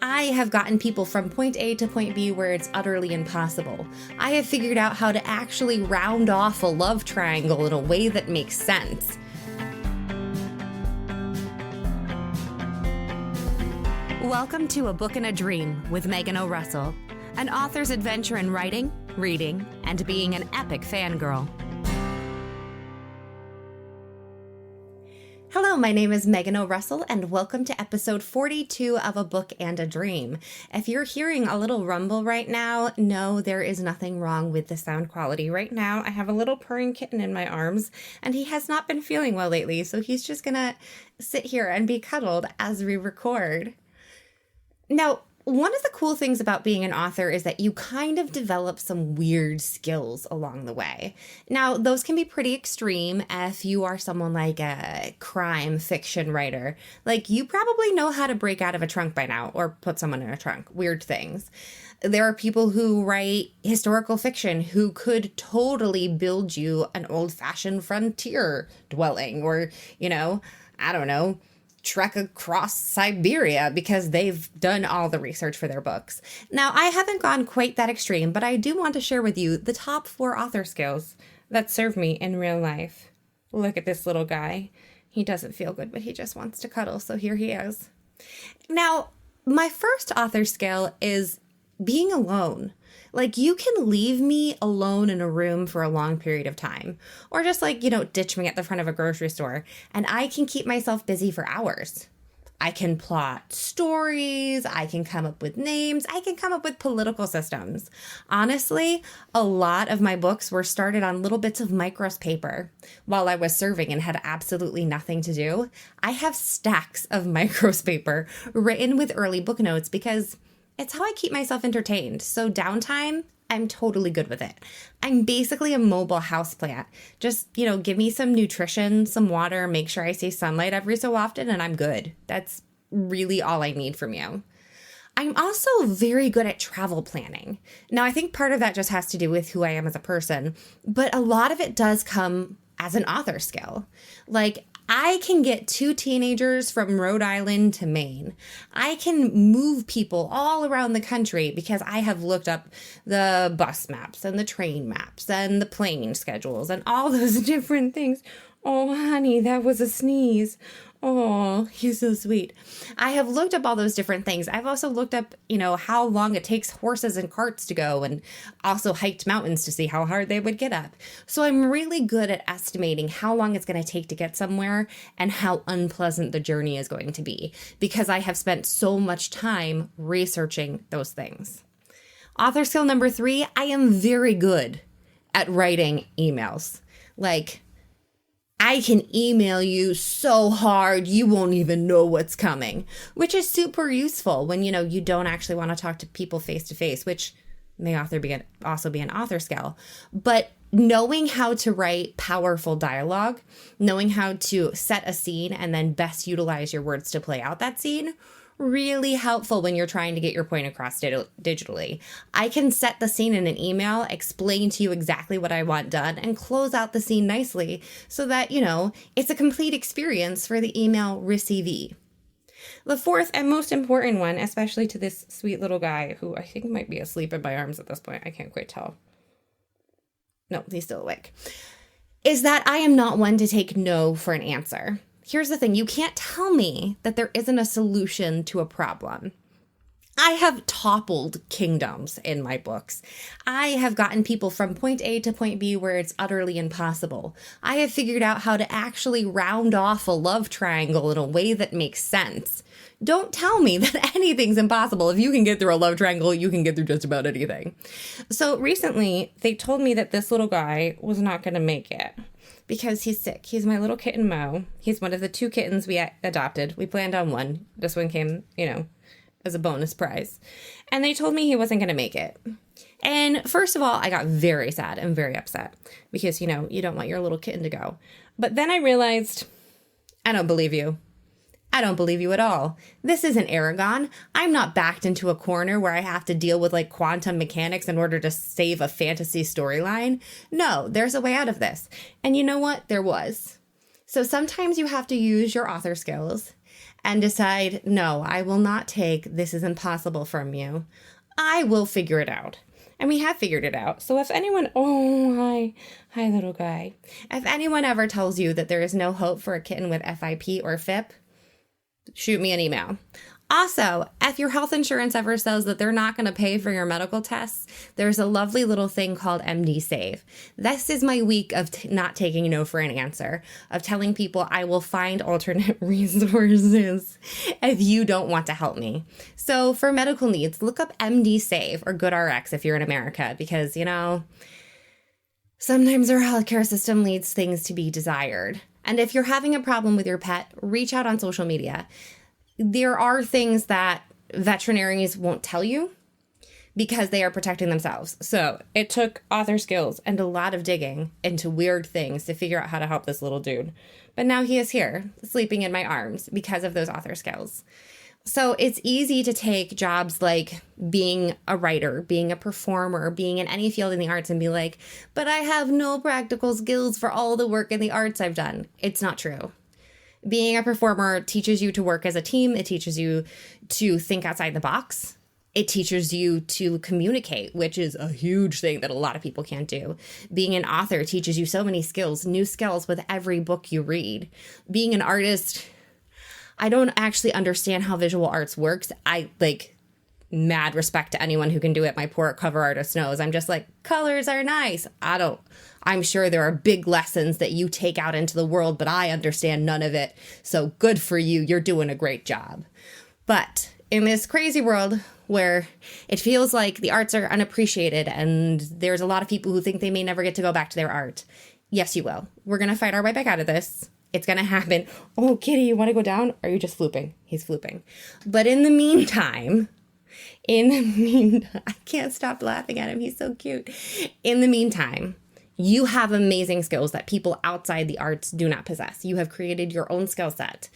I have gotten people from point A to point B where it's utterly impossible. I have figured out how to actually round off a love triangle in a way that makes sense. Welcome to A Book and a Dream with Megan O'Russell, an author's adventure in writing, reading, and being an epic fangirl. Hello, my name is Megan O'Russell, and welcome to episode 42 of A Book and a Dream. If you're hearing a little rumble right now, no, there is nothing wrong with the sound quality. Right now, I have a little purring kitten in my arms, and he has not been feeling well lately, so he's just gonna sit here and be cuddled as we record. Now, one of the cool things about being an author is that you kind of develop some weird skills along the way. Now, those can be pretty extreme if you are someone like a crime fiction writer. Like, you probably know how to break out of a trunk by now or put someone in a trunk. Weird things. There are people who write historical fiction who could totally build you an old-fashioned frontier dwelling or, I don't know, trek across Siberia because they've done all the research for their books. Now, I haven't gone quite that extreme, but I do want to share with you the top 4 author skills that serve me in real life. Look at this little guy. He doesn't feel good, but he just wants to cuddle, so here he is. Now, my first author skill is being alone. Like, you can leave me alone in a room for a long period of time, or just ditch me at the front of a grocery store, and I can keep myself busy for hours. I can plot stories, I can come up with names, I can come up with political systems. Honestly, a lot of my books were started on little bits of micros paper while I was serving and had absolutely nothing to do. I have stacks of micros paper written with early book notes because it's how I keep myself entertained. So downtime, I'm totally good with it. I'm basically a mobile houseplant. Just, give me some nutrition, some water, make sure I see sunlight every so often, and I'm good. That's really all I need from you. I'm also very good at travel planning. Now, I think part of that just has to do with who I am as a person, but a lot of it does come as an author skill. Like, I can get 2 teenagers from Rhode Island to Maine. I can move people all around the country because I have looked up the bus maps and the train maps and the plane schedules and all those different things. Oh, honey, that was a sneeze. Oh, he's so sweet. I have looked up all those different things. I've also looked up, how long it takes horses and carts to go, and also hiked mountains to see how hard they would get up. So I'm really good at estimating how long it's going to take to get somewhere and how unpleasant the journey is going to be because I have spent so much time researching those things. Author skill number 3, I am very good at writing emails. Like, I can email you so hard you won't even know what's coming, which is super useful when, you don't actually want to talk to people face to face, which may also be an author skill. But knowing how to write powerful dialogue, knowing how to set a scene and then best utilize your words to play out that scene, really helpful when you're trying to get your point across digitally. I can set the scene in an email, explain to you exactly what I want done, and close out the scene nicely so that, it's a complete experience for the email receivee. The 4th and most important one, especially to this sweet little guy who I think might be asleep in my arms at this point, I can't quite tell. No, he's still awake, is that I am not one to take no for an answer. Here's the thing, you can't tell me that there isn't a solution to a problem. I have toppled kingdoms in my books. I have gotten people from point A to point B where it's utterly impossible. I have figured out how to actually round off a love triangle in a way that makes sense. Don't tell me that anything's impossible. If you can get through a love triangle, you can get through just about anything. So recently, they told me that this little guy was not going to make it because he's sick. He's my little kitten Mo. He's one of the 2 kittens we adopted. We planned on one. This one came, as a bonus prize. And they told me he wasn't going to make it. And first of all, I got very sad and very upset because, you don't want your little kitten to go. But then I realized, I don't believe you. I don't believe you at all. This isn't Aragon. I'm not backed into a corner where I have to deal with quantum mechanics in order to save a fantasy storyline. No, there's a way out of this. And you know what? There was. So sometimes you have to use your author skills and decide, no, I will not take this is impossible from you. I will figure it out. And we have figured it out. So if anyone, hi little guy. If anyone ever tells you that there is no hope for a kitten with FIP or FIP, shoot me an email. Also, if your health insurance ever says that they're not going to pay for your medical tests, there's a lovely little thing called MD Save. This is my week of not taking no for an answer, of telling people I will find alternate resources if you don't want to help me. So for medical needs, look up MD Save or GoodRx if you're in America, because, sometimes our healthcare system leaves things to be desired. And if you're having a problem with your pet, reach out on social media. There are things that veterinarians won't tell you because they are protecting themselves. So it took author skills and a lot of digging into weird things to figure out how to help this little dude. But now he is here, sleeping in my arms because of those author skills. So it's easy to take jobs like being a writer, being a performer, being in any field in the arts and be like, but I have no practical skills for all the work in the arts I've done. It's not true. Being a performer teaches you to work as a team. It teaches you to think outside the box. It teaches you to communicate, which is a huge thing that a lot of people can't do. Being an author teaches you so many skills, new skills with every book you read. Being an artist, I don't actually understand how visual arts works. I mad respect to anyone who can do it. My poor cover artist knows. I'm just like, colors are nice. I'm sure there are big lessons that you take out into the world, but I understand none of it. So good for you. You're doing a great job. But in this crazy world where it feels like the arts are unappreciated and there's a lot of people who think they may never get to go back to their art, yes, you will. We're going to fight our way back out of this. It's going to happen. Oh, kitty, you want to go down? Or are you just flooping? He's flooping. But in the meantime, I can't stop laughing at him. He's so cute. In the meantime, you have amazing skills that people outside the arts do not possess. You have created your own skill set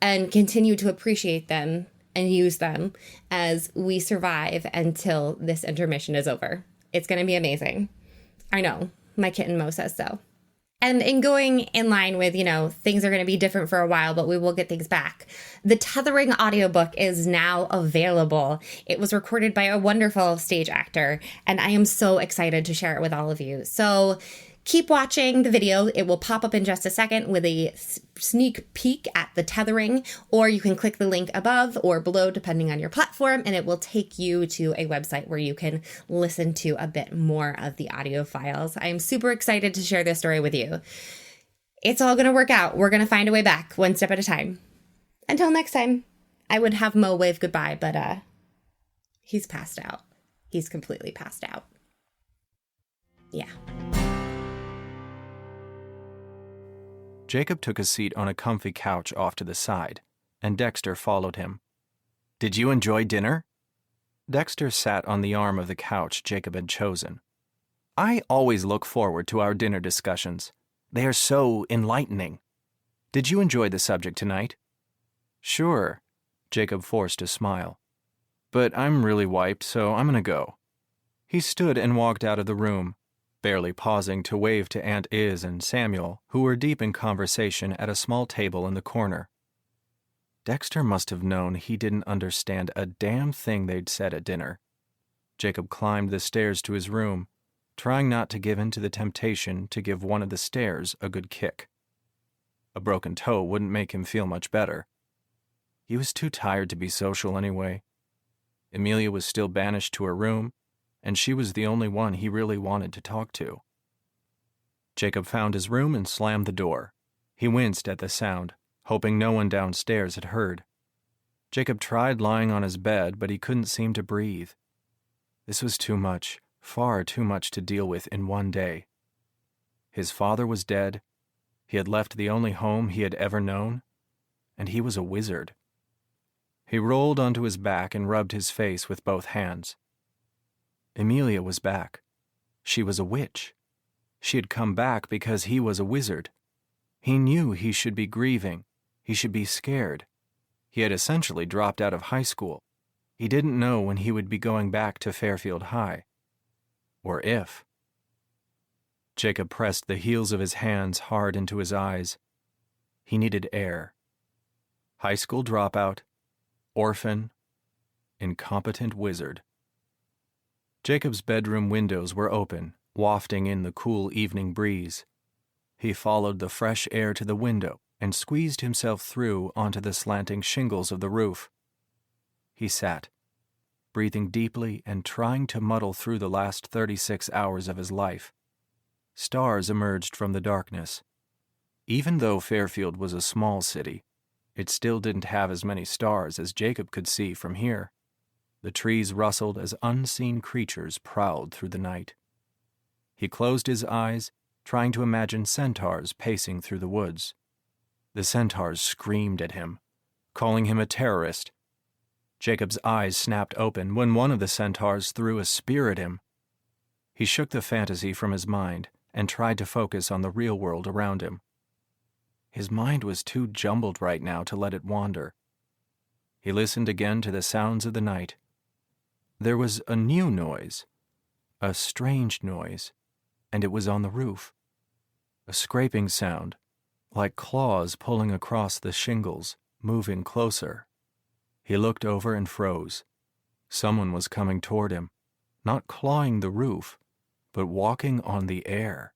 and continue to appreciate them and use them as we survive until this intermission is over. It's going to be amazing. I know. My kitten Mo says so. And in going in line with, things are going to be different for a while, but we will get things back. The Tethering audiobook is now available. It was recorded by a wonderful stage actor, and I am so excited to share it with all of you. So keep watching the video. It will pop up in just a second with a sneak peek at the Tethering, or you can click the link above or below, depending on your platform, and it will take you to a website where you can listen to a bit more of the audio files. I am super excited to share this story with you. It's all going to work out. We're going to find a way back, one step at a time. Until next time, I would have Mo wave goodbye, but he's passed out. He's completely passed out. Yeah. Jacob took a seat on a comfy couch off to the side, and Dexter followed him. "Did you enjoy dinner?" Dexter sat on the arm of the couch Jacob had chosen. "I always look forward to our dinner discussions. They are so enlightening. Did you enjoy the subject tonight?" "Sure," Jacob forced a smile. "But I'm really wiped, so I'm gonna go." He stood and walked out of the room, barely pausing to wave to Aunt Iz and Samuel, who were deep in conversation at a small table in the corner. Dexter must have known he didn't understand a damn thing they'd said at dinner. Jacob climbed the stairs to his room, trying not to give in to the temptation to give one of the stairs a good kick. A broken toe wouldn't make him feel much better. He was too tired to be social anyway. Amelia was still banished to her room, and she was the only one he really wanted to talk to. Jacob found his room and slammed the door. He winced at the sound, hoping no one downstairs had heard. Jacob tried lying on his bed, but he couldn't seem to breathe. This was too much, far too much to deal with in one day. His father was dead, he had left the only home he had ever known, and he was a wizard. He rolled onto his back and rubbed his face with both hands. Amelia was back. She was a witch. She had come back because he was a wizard. He knew he should be grieving. He should be scared. He had essentially dropped out of high school. He didn't know when he would be going back to Fairfield High. Or if. Jacob pressed the heels of his hands hard into his eyes. He needed air. High school dropout, orphan, incompetent wizard. Jacob's bedroom windows were open, wafting in the cool evening breeze. He followed the fresh air to the window and squeezed himself through onto the slanting shingles of the roof. He sat, breathing deeply and trying to muddle through the last 36 hours of his life. Stars emerged from the darkness. Even though Fairfield was a small city, it still didn't have as many stars as Jacob could see from here. The trees rustled as unseen creatures prowled through the night. He closed his eyes, trying to imagine centaurs pacing through the woods. The centaurs screamed at him, calling him a terrorist. Jacob's eyes snapped open when one of the centaurs threw a spear at him. He shook the fantasy from his mind and tried to focus on the real world around him. His mind was too jumbled right now to let it wander. He listened again to the sounds of the night. There was a new noise, a strange noise, and it was on the roof. A scraping sound, like claws pulling across the shingles, moving closer. He looked over and froze. Someone was coming toward him, not clawing the roof, but walking on the air.